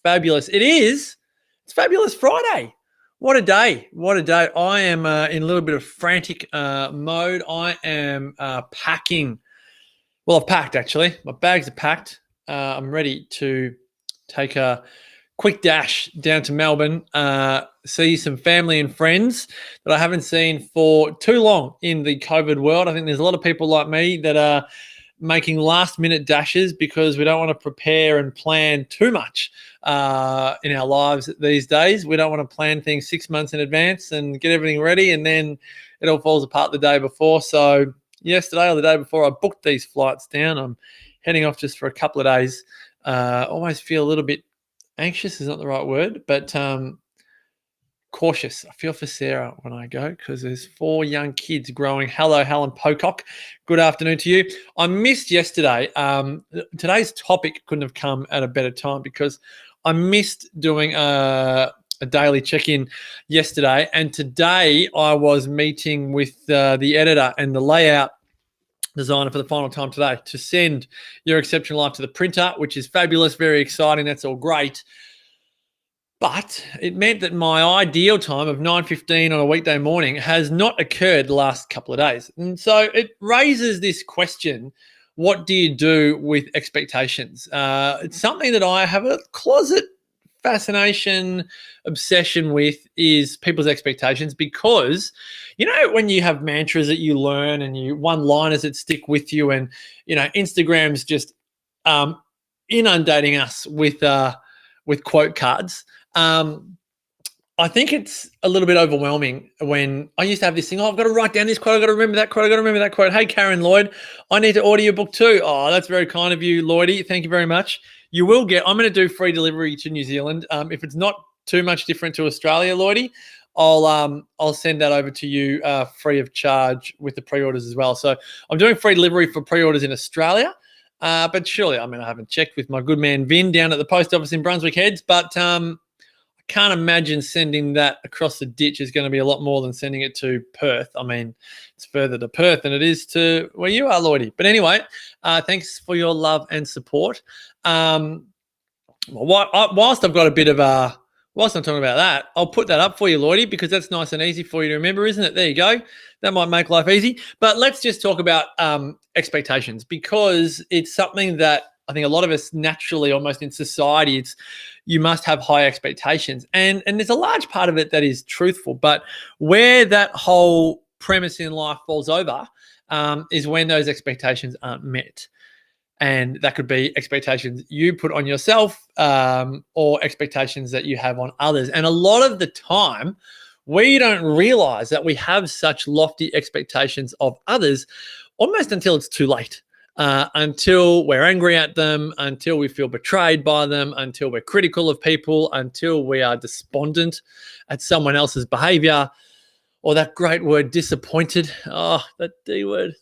Fabulous. It's Fabulous Friday. What a day. What a day. I am in a little bit of frantic mode. I am packing. Well, I've packed actually. My bags are packed. I'm ready to take a quick dash down to Melbourne, see some family and friends that I haven't seen for too long in the COVID world. I think there's a lot of people like me that are making last minute dashes because we don't want to prepare and plan too much in our lives these days. We don't want to plan things 6 months in advance and get everything ready, and then it all falls apart the day before. So yesterday or the day before, I booked these flights down. I'm heading off just for a couple of days. Always feel a little bit anxious is not the right word, but cautious. I feel for Sarah when I go because there's 4 young kids growing. Hello, Helen Pocock. Good afternoon to you. I missed yesterday. Today's topic couldn't have come at a better time because I missed doing a daily check-in yesterday, and today I was meeting with the editor and the layout designer for the final time today to send Your Exceptional Life to the printer, which is fabulous, very exciting. That's all great. But it meant that my ideal time of 9:15 on a weekday morning has not occurred the last couple of days. And so it raises this question, what do you do with expectations? It's something that I have a closet fascination, obsession with is people's expectations because, when you have mantras that you learn and you one-liners that stick with you and, Instagram's just inundating us with quote cards. I think it's a little bit overwhelming when I used to have this thing, I've got to write down this quote, I've got to remember that quote, I've got to remember that quote. Hey, Karen Lloyd, I need to order your book too. Oh, that's very kind of you, Lloydie. Thank you very much. You will get, I'm going to do free delivery to New Zealand. If it's not too much different to Australia, Lloydie, I'll send that over to you free of charge with the pre-orders as well. So I'm doing free delivery for pre-orders in Australia. But surely, I haven't checked with my good man Vin down at the post office in Brunswick Heads, but I can't imagine sending that across the ditch is going to be a lot more than sending it to Perth. It's further to Perth than it is to where you are, Lloydie. But anyway, thanks for your love and support. Whilst I've got a bit of whilst I'm talking about that, I'll put that up for you, Lloydie, because that's nice and easy for you to remember, isn't it? There you go. That might make life easy. But let's just talk about expectations because it's something that I think a lot of us naturally, almost in society, you must have high expectations. And there's a large part of it that is truthful. But where that whole premise in life falls over is when those expectations aren't met. And that could be expectations you put on yourself or expectations that you have on others. And a lot of the time, we don't realize that we have such lofty expectations of others almost until it's too late, until we're angry at them, until we feel betrayed by them, until we're critical of people, until we are despondent at someone else's behavior. Or that great word, disappointed. Oh, that D word,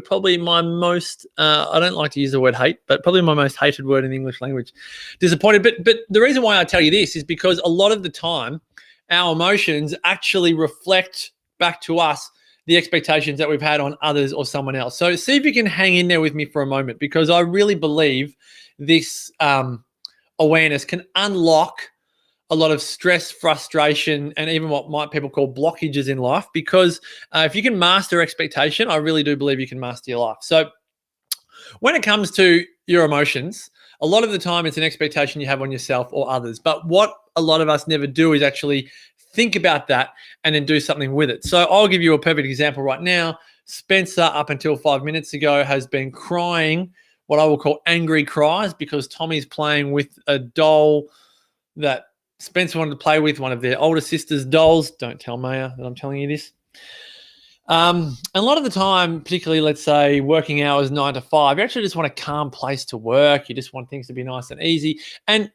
probably my most, I don't like to use the word hate, but probably my most hated word in the English language, disappointed. But the reason why I tell you this is because a lot of the time, our emotions actually reflect back to us the expectations that we've had on others or someone else. So see if you can hang in there with me for a moment, because I really believe this awareness can unlock a lot of stress, frustration, and even what people call blockages in life. Because if you can master expectation, I really do believe you can master your life. So when it comes to your emotions, a lot of the time it's an expectation you have on yourself or others. But what a lot of us never do is actually think about that and then do something with it. So I'll give you a perfect example right now. Spencer, up until 5 minutes ago, has been crying what I will call angry cries because Tommy's playing with a doll that Spencer wanted to play with, one of their older sister's dolls. Don't tell Maya that I'm telling you this. And a lot of the time, particularly, let's say, working hours 9 to 5, you actually just want a calm place to work. You just want things to be nice and easy. And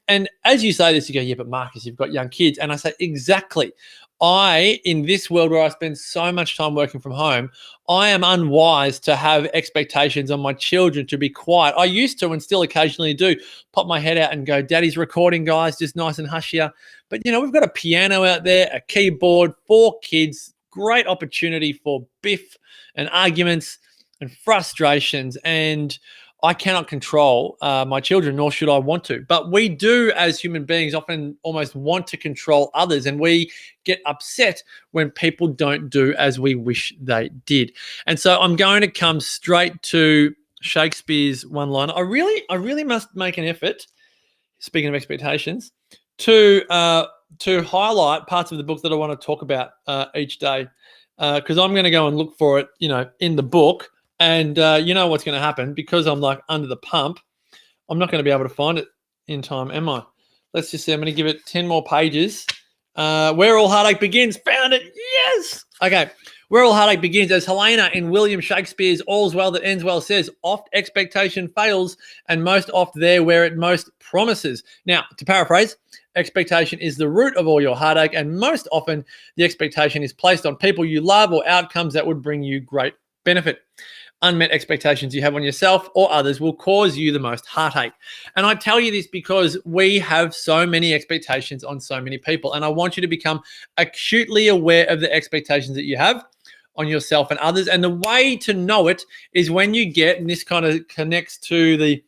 as you say this, you go, yeah, but Marcus, you've got young kids. And I say, exactly. In this world where I spend so much time working from home, I am unwise to have expectations on my children to be quiet. I used to and still occasionally do pop my head out and go, Daddy's recording, guys, just nice and hush here. But, we've got a piano out there, a keyboard, 4 kids, great opportunity for biff and arguments and frustrations. And I cannot control my children, nor should I want to. But we do, as human beings, often almost want to control others, and we get upset when people don't do as we wish they did. And so I'm going to come straight to Shakespeare's one line. I really must make an effort, speaking of expectations, to highlight parts of the book that I want to talk about each day, because I'm going to go and look for it, in the book. And you know what's going to happen, because I'm like under the pump. I'm not going to be able to find it in time, am I? Let's just see. I'm going to give it 10 more pages. Where All Heartache Begins. Found it. Yes. Okay. Where All Heartache Begins. As Helena in William Shakespeare's All's Well That Ends Well says, oft expectation fails, and most oft there where it most promises. Now, to paraphrase, expectation is the root of all your heartache, and most often the expectation is placed on people you love or outcomes that would bring you great benefit. Unmet expectations you have on yourself or others will cause you the most heartache. And I tell you this because we have so many expectations on so many people. And I want you to become acutely aware of the expectations that you have on yourself and others. And the way to know it is when you get, and this kind of connects to the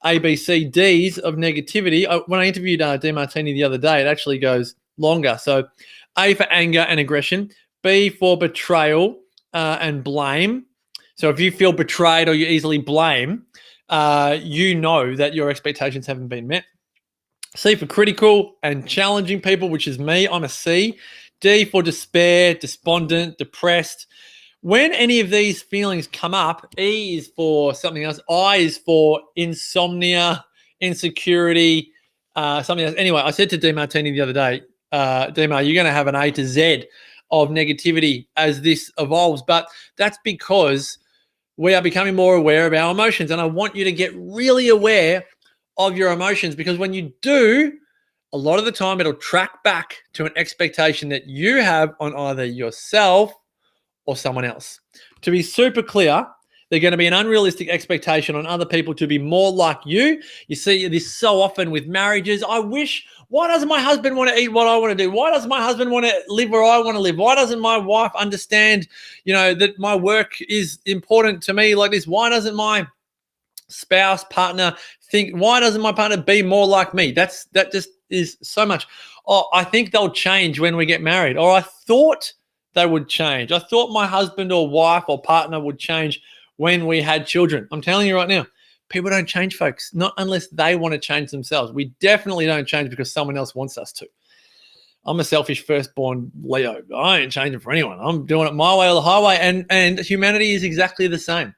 ABCDs of negativity. When I interviewed DeMartini the other day, it actually goes longer. So A for anger and aggression, B for betrayal and blame. So if you feel betrayed or you easily blame, you know that your expectations haven't been met. C for critical and challenging people, which is me. I'm a C. D for despair, despondent, depressed. When any of these feelings come up, E is for something else. I is for insomnia, insecurity, something else. Anyway, I said to DeMartini the other day, Demar, you're going to have an A to Z of negativity as this evolves. But that's because we are becoming more aware of our emotions. And I want you to get really aware of your emotions, because when you do, a lot of the time it'll track back to an expectation that you have on either yourself or someone else. To be super clear, they're going to be an unrealistic expectation on other people to be more like you. You see this so often with marriages. Why doesn't my husband want to eat what I want to do? Why doesn't my husband want to live where I want to live? Why doesn't my wife understand, that my work is important to me like this? Why doesn't my spouse, partner why doesn't my partner be more like me? That just is so much. Oh, I think they'll change when we get married. Or I thought they would change. I thought my husband or wife or partner would change when we had children. I'm telling you right now, people don't change, folks, not unless they want to change themselves. We definitely don't change because someone else wants us to. I'm a selfish firstborn Leo. I ain't changing for anyone. I'm doing it my way or the highway, and humanity is exactly the same.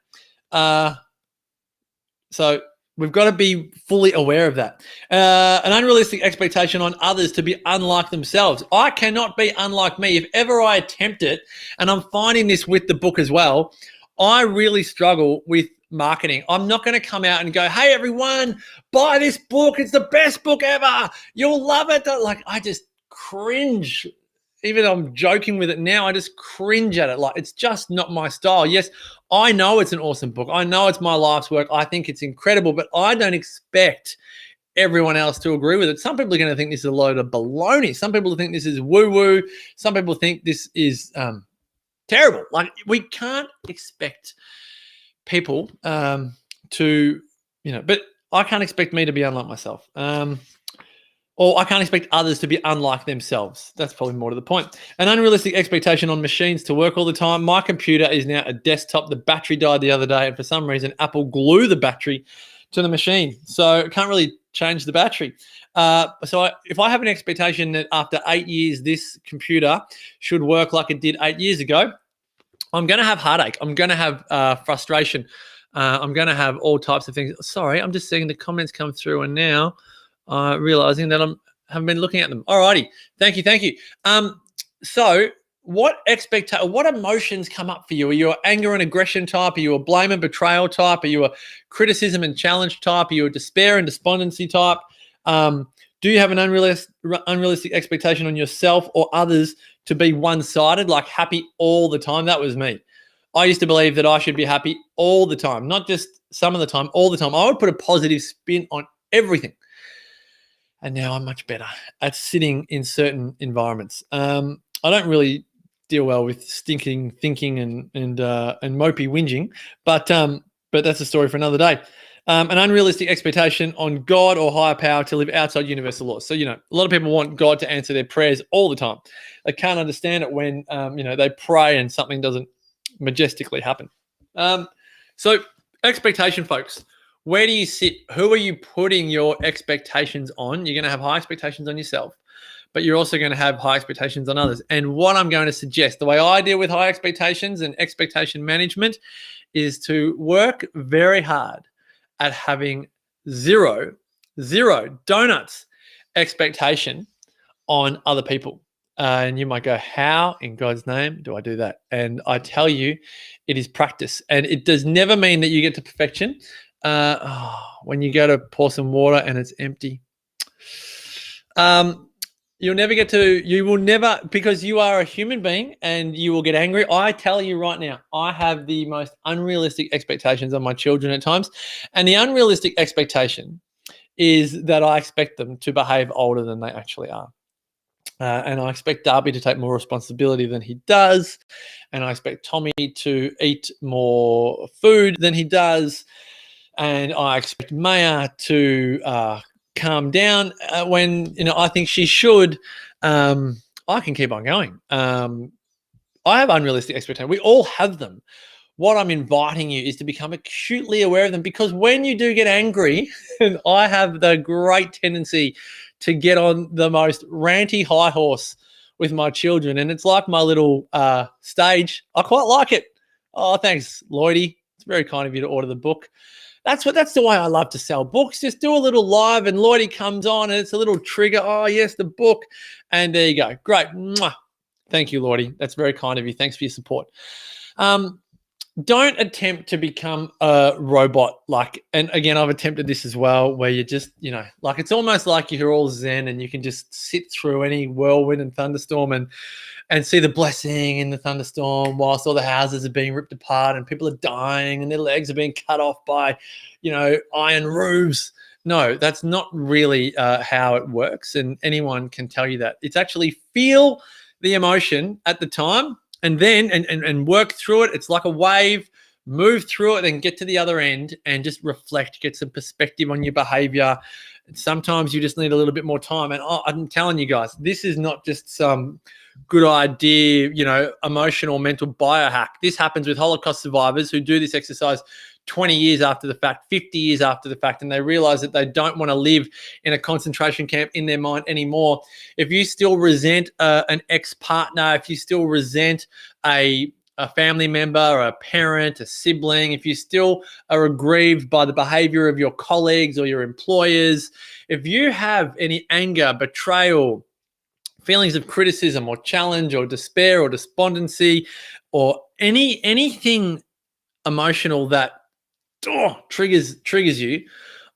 So we've got to be fully aware of that. An unrealistic expectation on others to be unlike themselves. I cannot be unlike me. If ever I attempt it, and I'm finding this with the book as well, I really struggle with marketing. I'm not going to come out and go, hey, everyone, buy this book. It's the best book ever. You'll love it. Like, I just cringe. Even though I'm joking with it now, I just cringe at it. Like, it's just not my style. Yes, I know it's an awesome book. I know it's my life's work. I think it's incredible, but I don't expect everyone else to agree with it. Some people are going to think this is a load of baloney. Some people think this is woo-woo. Some people think this is terrible. Like, we can't expect people to, but I can't expect me to be unlike myself. Or I can't expect others to be unlike themselves. That's probably more to the point. An unrealistic expectation on machines to work all the time. My computer is now a desktop. The battery died the other day, and for some reason, Apple glued the battery to the machine. So I can't really change the battery. If I have an expectation that after 8 years, this computer should work like it did 8 years ago, I'm going to have heartache. I'm going to have frustration. I'm going to have all types of things. Sorry, I'm just seeing the comments come through, and now realizing that I haven't been looking at them. All righty. Thank you. So what emotions come up for you? Are you an anger and aggression type? Are you a blame and betrayal type? Are you a criticism and challenge type? Are you a despair and despondency type? Do you have an unrealistic expectation on yourself or others to be one-sided, like happy all the time? That was me. I used to believe that I should be happy all the time, not just some of the time, all the time. I would put a positive spin on everything. And now I'm much better at sitting in certain environments. I don't really deal well with stinking thinking and mopey whinging, but that's a story for another day. An unrealistic expectation on God or higher power to live outside universal laws. So, a lot of people want God to answer their prayers all the time. They can't understand it when, they pray and something doesn't majestically happen. So expectation, folks. Where do you sit? Who are you putting your expectations on? You're going to have high expectations on yourself, but you're also going to have high expectations on others. And what I'm going to suggest, the way I deal with high expectations and expectation management, is to work very hard at having zero donuts expectation on other people. And you might go, how in God's name do I do that? And I tell you, it is practice. And it does never mean that you get to perfection. When you go to pour some water and it's empty, you will never, because you are a human being and you will get angry. I tell you right now, I have the most unrealistic expectations on my children at times. And the unrealistic expectation is that I expect them to behave older than they actually are. And I expect Darby to take more responsibility than he does. And I expect Tommy to eat more food than he does. And I expect Maya to calm down when I think she should. I can keep on going. I have unrealistic expectations. We all have them. What I'm inviting you is to become acutely aware of them, because when you do get angry, and I have the great tendency to get on the most ranty high horse with my children, and it's like my little stage. I quite like it. Oh, thanks, Lloydie. It's very kind of you to order the book. That's the way I love to sell books. Just do a little live and Lloydie comes on and it's a little trigger. Oh, yes, the book. And there you go. Great. Mwah. Thank you, Lloydie. That's very kind of you. Thanks for your support. Don't attempt to become a robot. And again, I've attempted this as well, where you just, it's almost like you're all zen and you can just sit through any whirlwind and thunderstorm and see the blessing in the thunderstorm whilst all the houses are being ripped apart and people are dying and their legs are being cut off by, iron roofs. No, that's not really how it works. And anyone can tell you that. It's actually feel the emotion at the time and then and work through it. It's like a wave. Move through it and get to the other end and just reflect, get some perspective on your behavior. Sometimes you just need a little bit more time. And I'm telling you guys, this is not just some good idea, emotional, mental biohack. This happens with Holocaust survivors who do this exercise 20 years after the fact, 50 years after the fact, and they realize that they don't want to live in a concentration camp in their mind anymore. If you still resent an ex-partner, if you still resent a family member, a parent, a sibling, if you still are aggrieved by the behavior of your colleagues or your employers, if you have any anger, betrayal, feelings of criticism or challenge or despair or despondency or anything emotional that triggers you,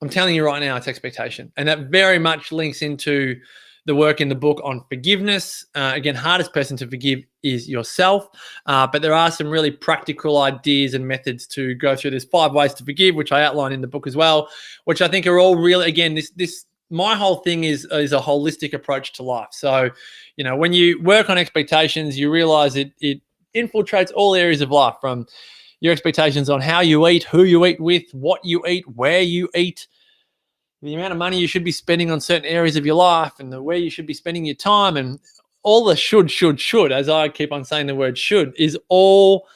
I'm telling you right now, it's expectation. And that very much links into the work in the book on forgiveness. Again, hardest person to forgive is yourself. But there are some really practical ideas and methods to go through. There's 5 ways to forgive, which I outline in the book as well, which I think are all really, again, my whole thing is a holistic approach to life. So, when you work on expectations, you realize it infiltrates all areas of life, from your expectations on how you eat, who you eat with, what you eat, where you eat, the amount of money you should be spending on certain areas of your life, and where you should be spending your time, and all the should, as I keep on saying the word should, is all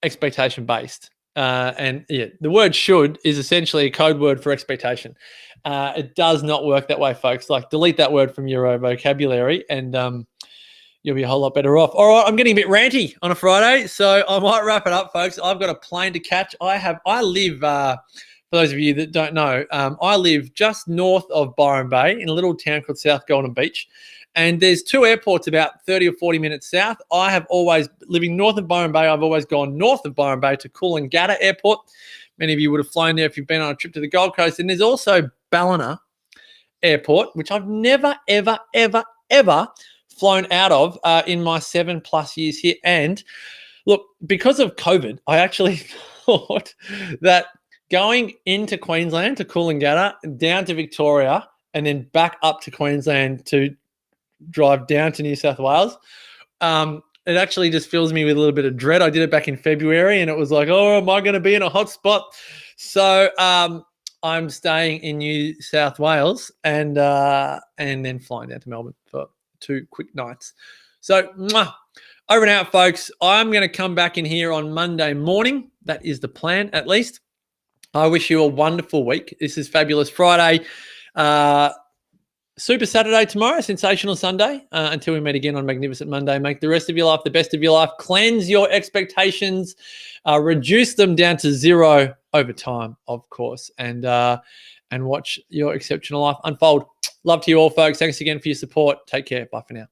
expectation based. The word should is essentially a code word for expectation. It does not work that way, folks. Delete that word from your vocabulary and you'll be a whole lot better off. All right, I'm getting a bit ranty on a Friday, so I might wrap it up, folks. I've got a plane to catch. I live, for those of you that don't know, I live just north of Byron Bay in a little town called South Golden Beach. And there's 2 airports about 30 or 40 minutes south. I have always, living north of Byron Bay, I've always gone north of Byron Bay to Coolangatta Airport. Many of you would have flown there if you've been on a trip to the Gold Coast. And there's also Ballina Airport, which I've never, ever, ever, ever flown out of in my 7+ years here. And look, because of COVID, I actually thought that going into Queensland to Coolangatta, down to Victoria, and then back up to Queensland to drive down to New South Wales, it actually just fills me with a little bit of dread. I did it back in February, and it was like, oh, am I going to be in a hot spot? So I'm staying in New South Wales and then flying down to Melbourne for 2 quick nights. So over and out, folks. I'm going to come back in here on Monday morning. That is the plan, at least. I wish you a wonderful week. This is Fabulous Friday. Super Saturday tomorrow, sensational Sunday. Until we meet again on Magnificent Monday, make the rest of your life the best of your life. Cleanse your expectations, reduce them down to zero over time, of course, and watch your exceptional life unfold. Love to you all, folks. Thanks again for your support. Take care. Bye for now.